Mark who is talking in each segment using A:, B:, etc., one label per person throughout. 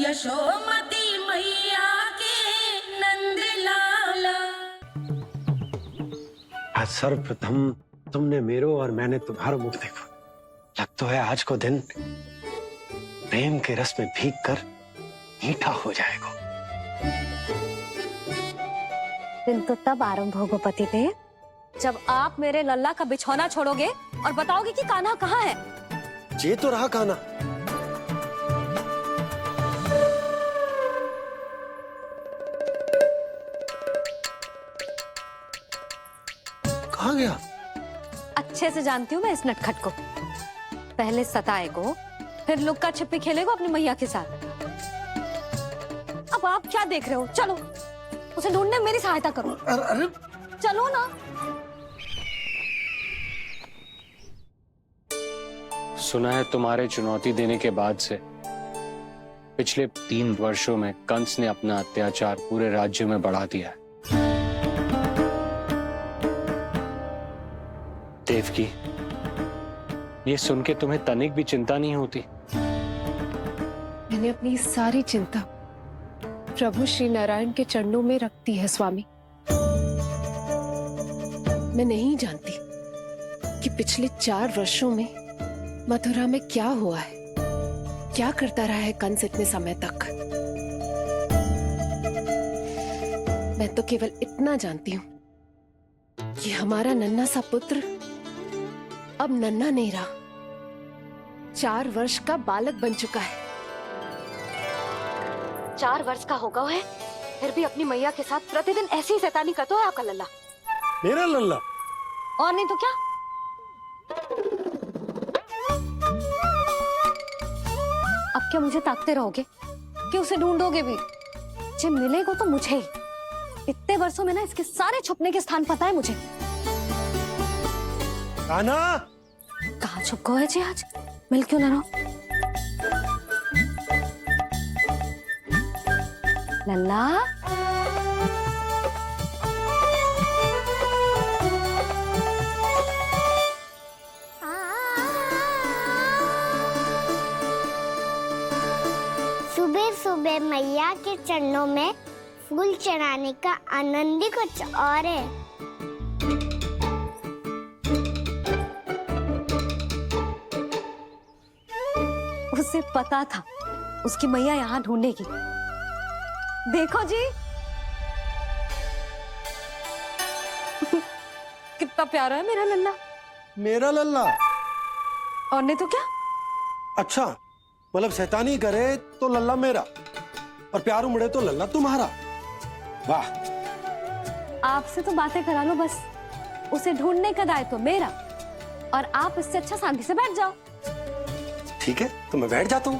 A: यशोमती मैया के नंद लाला।
B: आज सर्वप्रथम तुमने मेरो और मैंने तुम्हारा मुख देखा। लग तो है आज को दिन प्रेम के रस में भीग कर मीठा हो जाएगा।
C: दिन तो तब आरंभ होगा पतिदेव जब आप मेरे लल्ला का बिछौना छोड़ोगे और बताओगे कि कान्हा कहाँ है।
B: ये तो रहा कान्हा। कहाँ गया?
C: अच्छे से जानती हूँ मैं इस नटखट को। पहले सताएगो, फिर लुक्का छिपी खेलेगो अपनी मैया के साथ। अब आप क्या देख रहे हो? चलो उसे ढूंढने में मेरी सहायता करो।
B: अरे
C: चलो ना।
D: सुना है तुम्हारे चुनौती देने के बाद से पिछले 3 वर्षों में कंस ने अपना अत्याचार पूरे राज्य में बढ़ा दिया है। देवकी, ये सुन के तुम्हें तनिक भी चिंता नहीं होती?
E: मैंने अपनी सारी चिंता प्रभु श्री नारायण के चरणों में रख दी है स्वामी। मैं नहीं जानती कि पिछले 4 वर्षों में मथुरा में क्या हुआ है, क्या करता रहा है कंस इतने समय तक। मैं तो केवल इतना जानती हूँ कि हमारा नन्हा सा पुत्र अब नन्हा नहीं रहा, 4 वर्ष का बालक बन चुका है।
C: 4 वर्ष का होगा है, फिर भी अपनी मैया के साथ प्रतिदिन ऐसी ही शैतानी करता है आपका लल्ला।
B: मेरा लल्ला?
C: और नहीं तो क्या। अब क्या मुझे ताकते रहोगे कि उसे ढूंढोगे भी? जब मिलेगा तो मुझे ही। इतने वर्षों में ना इसके सारे छुपने के स्थान पता है मुझे।
B: कान्हा!
C: कहाँ छुप गए जी आज? मिल क्यों ना रहो? लल्ला,
F: सुबह सुबह मैया के चरणों में फूल चढ़ाने का आनंद ही कुछ और है।
C: उसे पता था उसकी मैया यहाँ ढूंढेगी। देखो जी कितना प्यारा है मेरा लल्ला।
B: मेरा लल्ला?
C: और नहीं तो क्या।
B: अच्छा, मतलब शैतानी करे तो लल्ला मेरा और प्यार उमड़े तो लल्ला तुम्हारा। वाह!
C: आपसे तो बातें करा लो बस, उसे ढूंढने का दायित्व मेरा, और आप इससे अच्छा शांति से बैठ जाओ।
B: ठीक है, तो मैं बैठ जाता हूँ।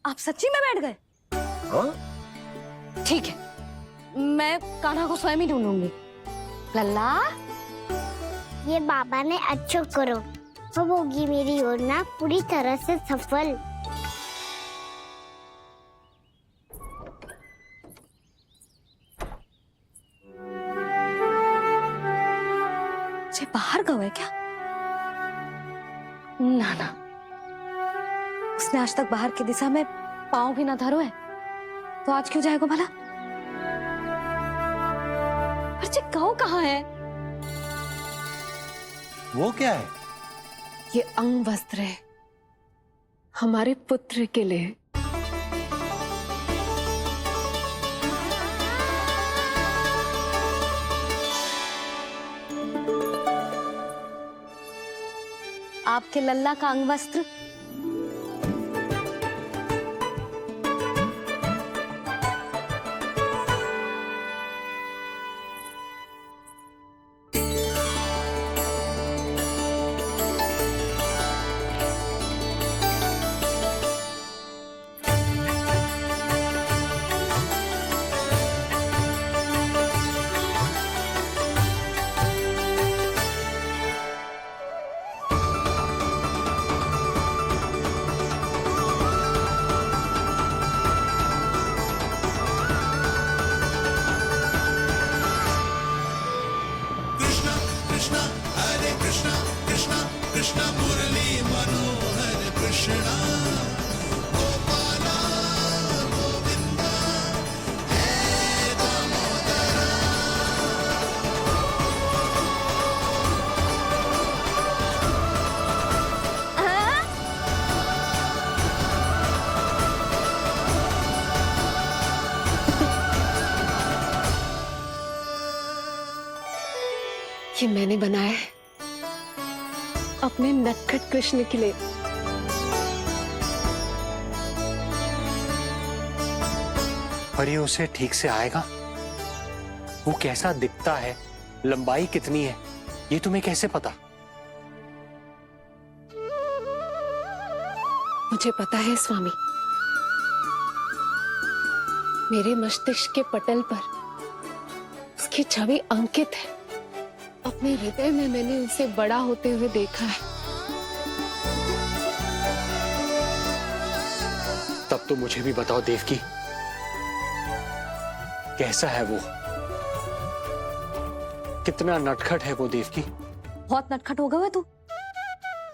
C: आप सच्ची में बैठ गए?
B: हाँ?
C: ठीक है, मैं कान्हा को स्वयं ही ढूंढूंगी। लल्ला,
F: ये बाबा ने अच्छा करो, अब होगी मेरी योजना पूरी तरह से सफल।
C: जे बाहर गए क्या? ना ना, उसने आज तक बाहर की दिशा में पांव भी ना धरो है, तो आज क्यों जाएगा भला? पर जे कहो कहाँ है?
B: वो क्या है?
E: ये अंग वस्त्र है हमारे पुत्र के लिए।
C: आपके लल्ला का अंग वस्त्र।
E: ये मैंने बनाया है अपने नटखट कृष्ण के लिए।
D: पर ये उसे ठीक से आएगा? वो कैसा दिखता है, लंबाई कितनी है, ये तुम्हें कैसे पता?
E: मुझे पता है स्वामी, मेरे मस्तिष्क के पटल पर उसकी छवि अंकित है। अपने हृदय में मैंने उसे बड़ा होते हुए देखा है।
D: तब तो मुझे भी बताओ देवकी, कैसा है वो? कितना नटखट है वो देवकी?
C: बहुत नटखट हो गए तू।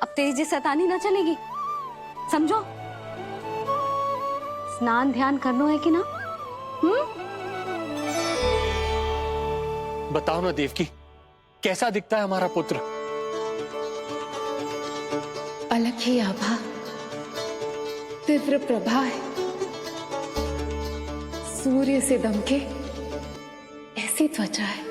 C: अब तेरी जी शैतानी ना चलेगी, समझो। स्नान ध्यान करना है कि ना?
D: बताओ ना देवकी, कैसा दिखता है हमारा पुत्र?
E: अलग ही आभा, तीव्र प्रभा है। सूर्य से दमके ऐसी त्वचा है।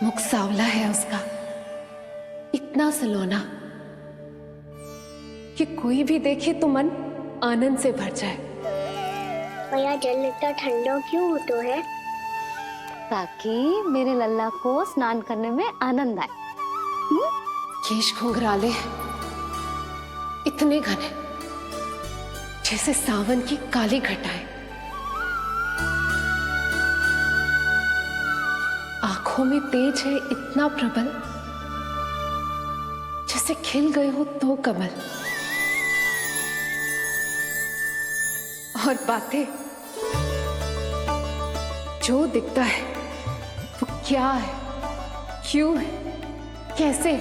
E: मुख सांवला है उसका, इतना सलोना कि कोई भी देखे तो मन आनंद से भर जाए।
F: भैया जल इतना ठंडा क्यों होता है?
C: ताकि मेरे लल्ला को स्नान करने में आनंद आए।
E: केश घुंघराले इतने घने जैसे सावन की काली घटाएं। आंखों में तेज है इतना प्रबल जैसे खिल गए हो दो कमल। और बातें, जो दिखता है वो क्या है, क्यों है, कैसे,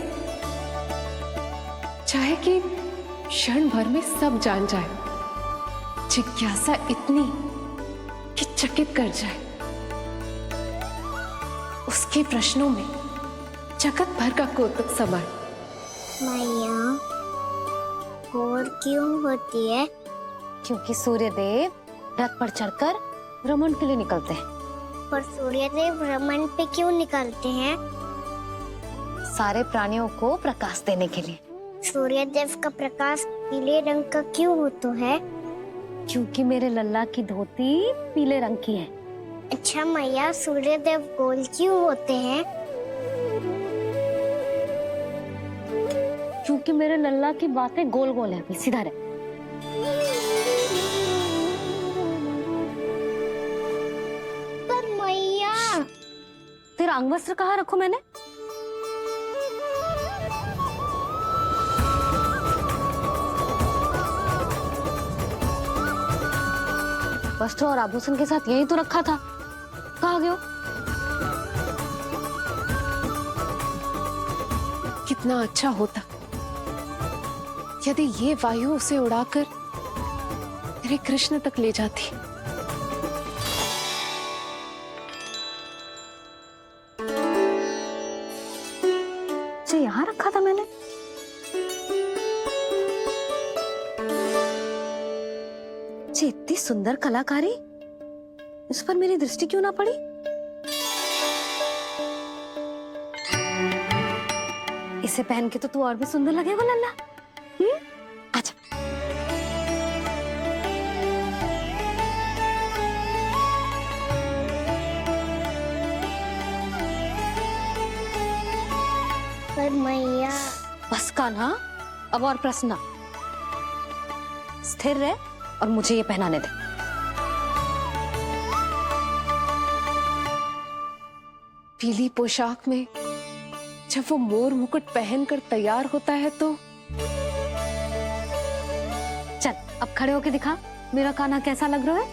E: चाहे कि क्षण भर में सब जान जाए। जिज्ञासा इतनी कि चकित कर जाए। उसके प्रश्नों में जगत भर का कौतुक समाए।
F: मैया और क्यों होती है?
C: क्योंकि सूर्यदेव रथ पर चढ़कर भ्रमण के लिए निकलते हैं।
F: पर सूर्यदेव भ्रमण पे क्यों निकलते हैं?
C: सारे प्राणियों को प्रकाश देने के लिए।
F: सूर्यदेव का प्रकाश पीले रंग का क्यों होता है?
C: क्योंकि मेरे लल्ला की धोती पीले रंग की है।
F: अच्छा मैया, सूर्यदेव गोल क्यों होते हैं?
C: क्योंकि मेरे लल्ला की बातें गोल गोल है, सीधा रहे।
F: पर मैया,
C: तेरा अंग वस्त्र कहाँ रखो मैंने? वस्त्र और आभूषण के साथ यही तो रखा था, कहाँ गए हो?
E: कितना अच्छा होता यदि ये वायु उसे उड़ाकर तेरे कृष्ण तक ले जाती।
C: इसे यहाँ रखा था मैंने। इतनी सुंदर कलाकारी, इस पर मेरी दृष्टि क्यों ना पड़ी? इसे पहन के तो तू और भी सुंदर लगेगा लल्ला। अच्छा।
F: पर मैया,
C: बस कान्हा, अब और प्रश्न। स्थिर रह और मुझे ये पहनाने दे।
E: पीली पोशाक में जब वो मोर मुकुट पहनकर तैयार होता है तो
C: चल अब खड़े होके दिखा मेरा कान्हा कैसा लग रहा है।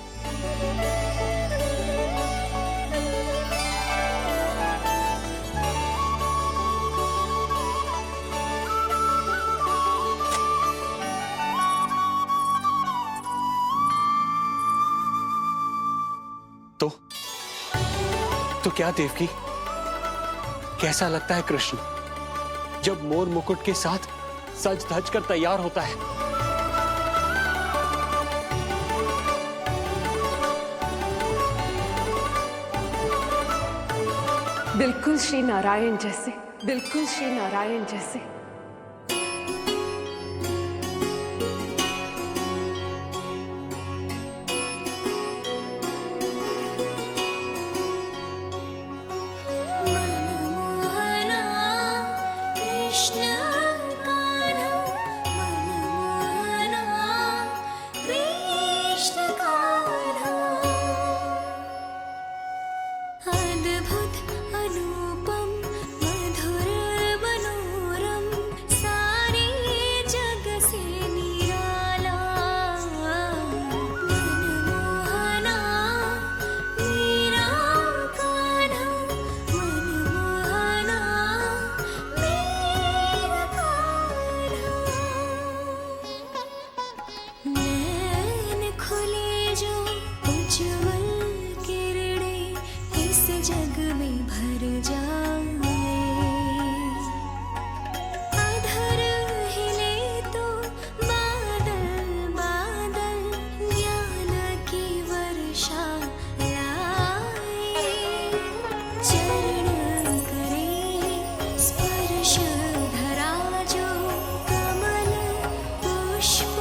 D: तो क्या देवकी, कैसा लगता है कृष्ण जब मोर मुकुट के साथ सज धज कर तैयार होता है?
E: बिल्कुल श्री नारायण जैसे, बिल्कुल श्री नारायण जैसे।
A: मनमोहना कृष्ण कान्हा, मनमोहना कृष्ण कान्हा। अद्भुत अनुपम मधुर मनोरम, सारे जग से निराला। मनमोहना मेरा कान्हा, मनमोहना मेरा कान्हा। नैन खुले जो उज्ज्वल किरणें इस जग में भर जाए। अधर हिले तो बादल बादल ज्ञान की वर्षा लाए। चरण करे स्पर्श धरा जो कमल पुष्प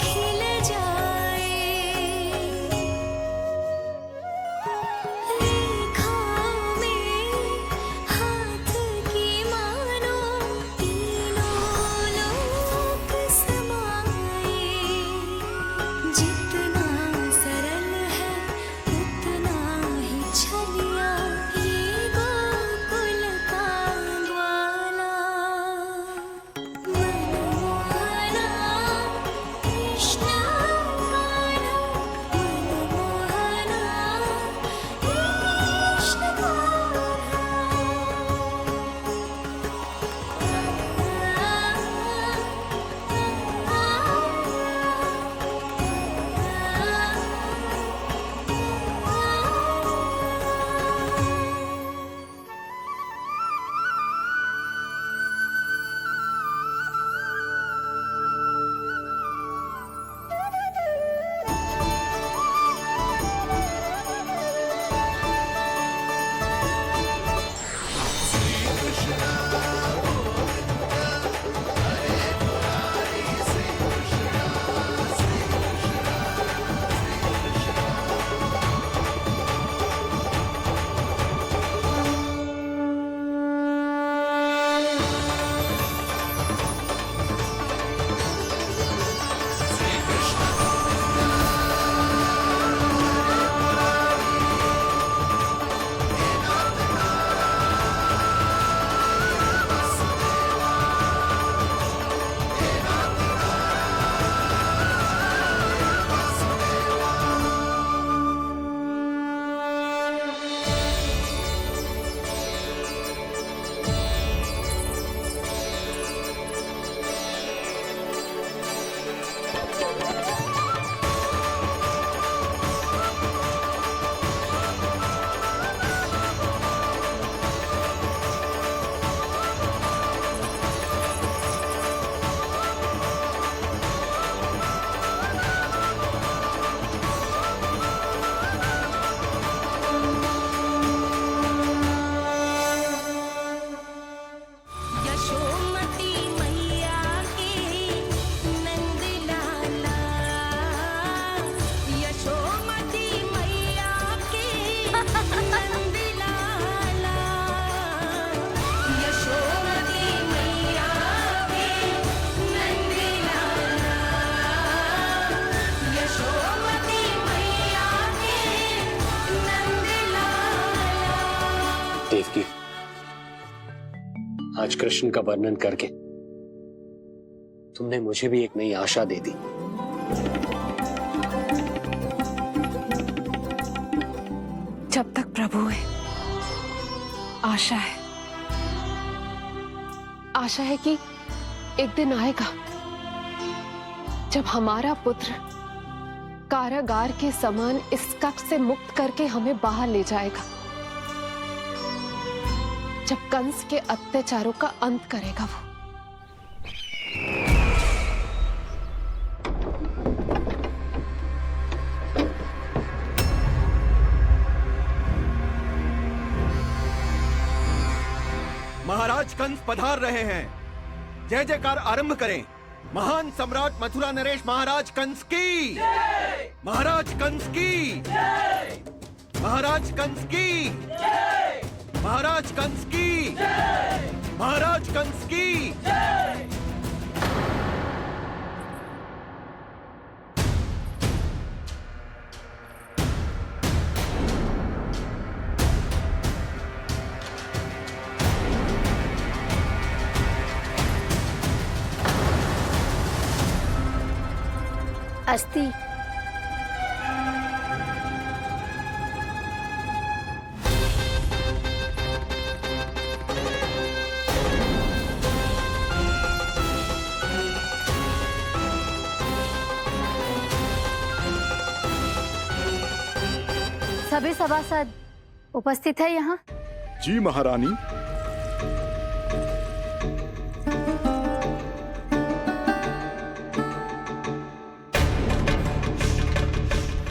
A: खिल जाए। रेखाओं में हाथ की मानो तीनों लोक समाए। जितना सरल है उतना ही छलिया ये गोकुल का ग्वाला। मनमोहना कृष्ण कान्हा, मनमोहना कृष्ण यशोमती मैया के नंद लाला। यशोमती मैया के नंद लाला। यशोमती मैया के नंद लाला। यशोमती मैया के नंद लाला।
D: देवकी, आज कृष्ण का वर्णन करके तुमने मुझे भी एक नई आशा दे दी।
E: जब तक प्रभु है आशा है। आशा है कि एक दिन आएगा जब हमारा पुत्र कारागार के समान इस कक्ष से मुक्त करके हमें बाहर ले जाएगा। जब कंस के अत्याचारों का अंत करेगा वो।
G: महाराज कंस पधार रहे हैं। जय जयकार आरंभ करें। महान सम्राट मथुरा नरेश महाराज कंस की, महाराज कंस की, महाराज कंस की, महाराज कंस की, महाराज कंस की।
F: अस्थि।
C: सभी सभासद उपस्थित है यहाँ।
H: जी महारानी।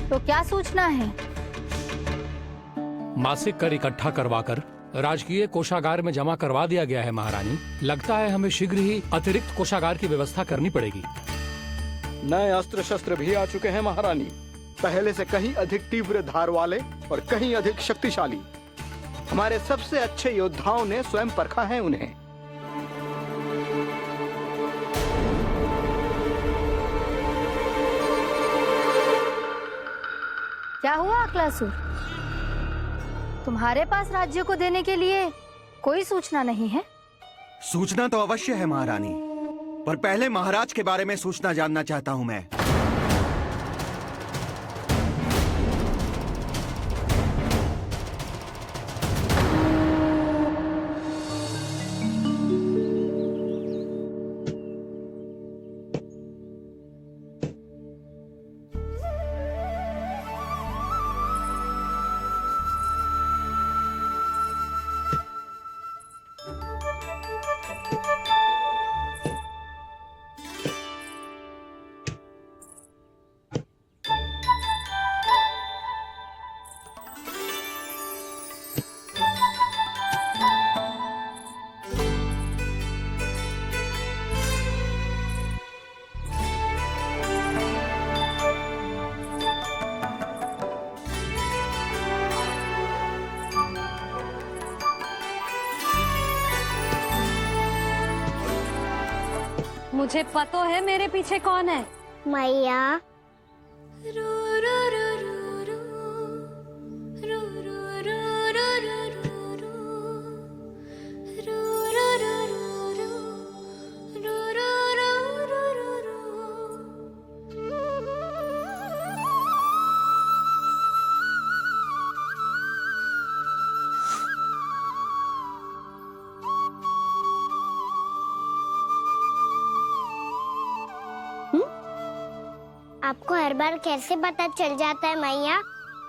C: तो क्या सूचना है?
I: मासिक कर इकट्ठा करवाकर राजकीय कोषागार में जमा करवा दिया गया है महारानी। लगता है हमें शीघ्र ही अतिरिक्त कोषागार की व्यवस्था करनी पड़ेगी।
H: नए अस्त्र शस्त्र भी आ चुके हैं महारानी, पहले से कहीं अधिक तीव्र धार वाले और कहीं अधिक शक्तिशाली। हमारे सबसे अच्छे योद्धाओं ने स्वयं परखा है उन्हें।
C: क्या हुआ अक्लासुर? तुम्हारे पास राज्य को देने के लिए कोई सूचना नहीं है?
G: सूचना तो अवश्य है महारानी, पर पहले महाराज के बारे में सूचना जानना चाहता हूं मैं।
C: मुझे पता है मेरे पीछे कौन है।
F: मैया। आपको हर बार कैसे पता चल जाता है मैया?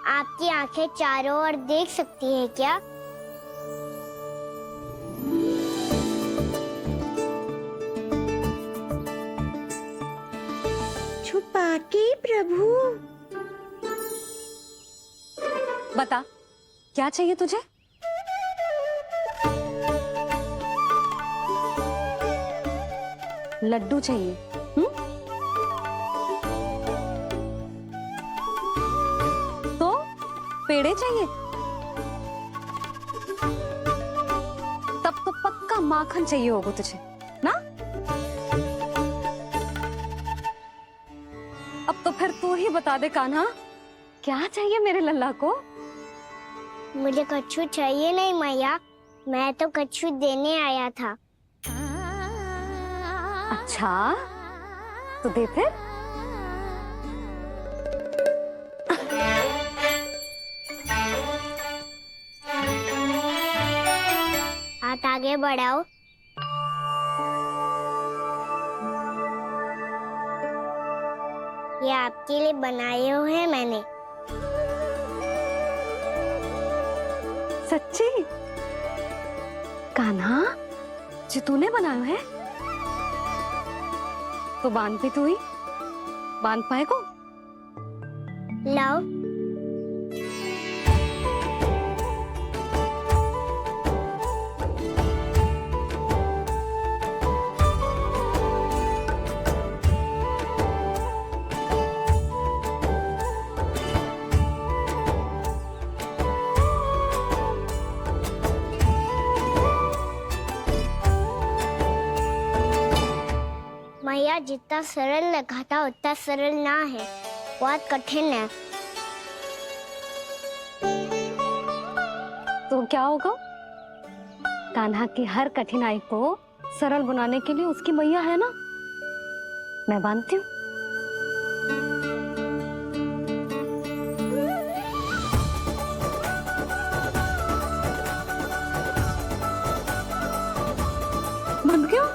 F: आपकी आंखें चारों ओर देख सकती है क्या? छुपा के प्रभु।
C: बता, क्या चाहिए तुझे? लड्डू चाहिए? तो पेड़े चाहिए? तब तो पक्का माखन चाहिए होगा तुझे ना? अब तो फिर तू ही बता दे कान्हा, क्या चाहिए मेरे लल्ला को?
F: मुझे कच्छू चाहिए नहीं मैया, मैं तो कच्छू देने आया था।
C: अच्छा, तो दे फिर।
F: हाथ आगे बढ़ाओ। ये आपके लिए बनाए हुए हैं मैंने।
C: सच्ची? कान्हा जो तूने बनाया है तो बांध भी तू ही बांध पाए को।
F: लाओ। मैया जितना सरल लगा था उतना सरल ना है, बहुत कठिन है।
C: तो क्या होगा? कान्हा की हर कठिनाई को सरल बनाने के लिए उसकी मैया है ना, मैं बांधती हूँ। बंद क्यों?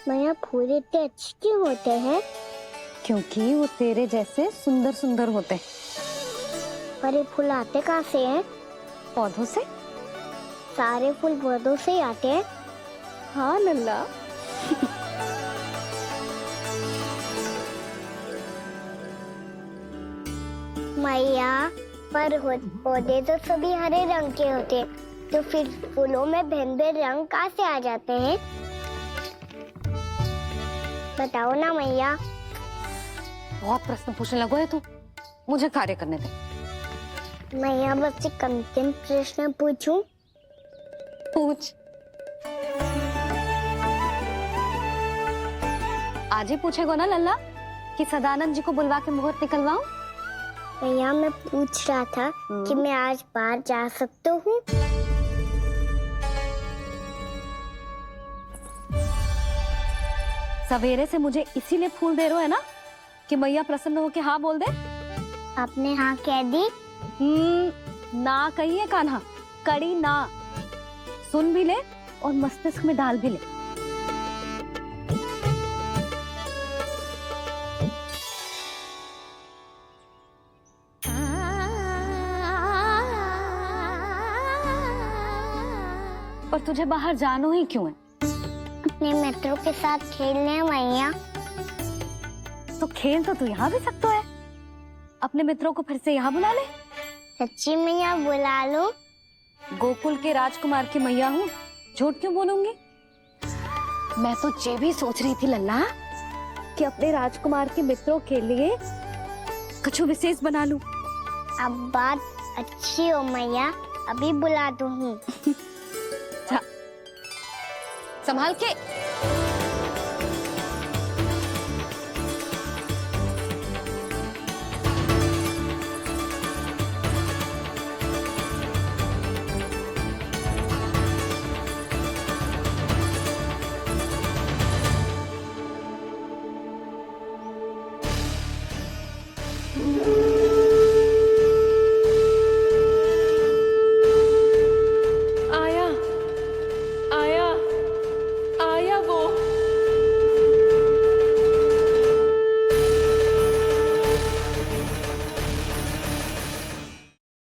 F: मैया फूल इतने अच्छे क्यों होते हैं?
C: क्योंकि वो तेरे जैसे सुंदर सुंदर होते हैं।
F: पर ये फूल आते कहाँ से हैं?
C: पौधों से।
F: सारे फूल पौधों से ही आते हैं।
C: हाँ लल्ला।
F: मैया पर पौधे तो सभी हरे रंग के होते हैं, तो फिर फूलों में भिन्न भिन्न रंग कहाँ से आ जाते हैं? बताओ ना मैया।
C: बहुत प्रश्न पूछने लगो है तू, मुझे कार्य करने दे।
F: मैया बस एक अंतिम प्रश्न पूछूं?
C: पूछ। आज ही पूछेगो ना लल्ला कि सदानंद जी को बुलवा के मुहूर्त निकलवाऊं?
F: मैया मैं पूछ रहा था कि मैं आज बाहर जा सकता हूँ?
C: सवेरे से मुझे इसीलिए फूल दे रहे हो है ना कि मैया प्रसन्न हो के हाँ बोल दे।
F: आपने हाँ कह दी?
C: ना कहिए कान्हा, कड़ी ना। सुन भी ले और मस्तिष्क में डाल भी ले। पर तुझे बाहर जानो ही क्यों है?
F: अपने मित्रों के साथ खेलने मैया।
C: तो खेल तो तू यहाँ भी सकता है। अपने मित्रों को फिर से यहाँ बुला ले।
F: सच्ची मैया बुला लो।
C: गोकुल के राजकुमार की मैया हूँ, झूठ क्यों बोलूंगी? मैं तो ये भी सोच रही थी लल्ला कि अपने राजकुमार के मित्रों के लिए कुछ विशेष बना लूं।
F: अब बात अच्छी हो मैया, अभी बुला दूंगी।
C: संभाल के।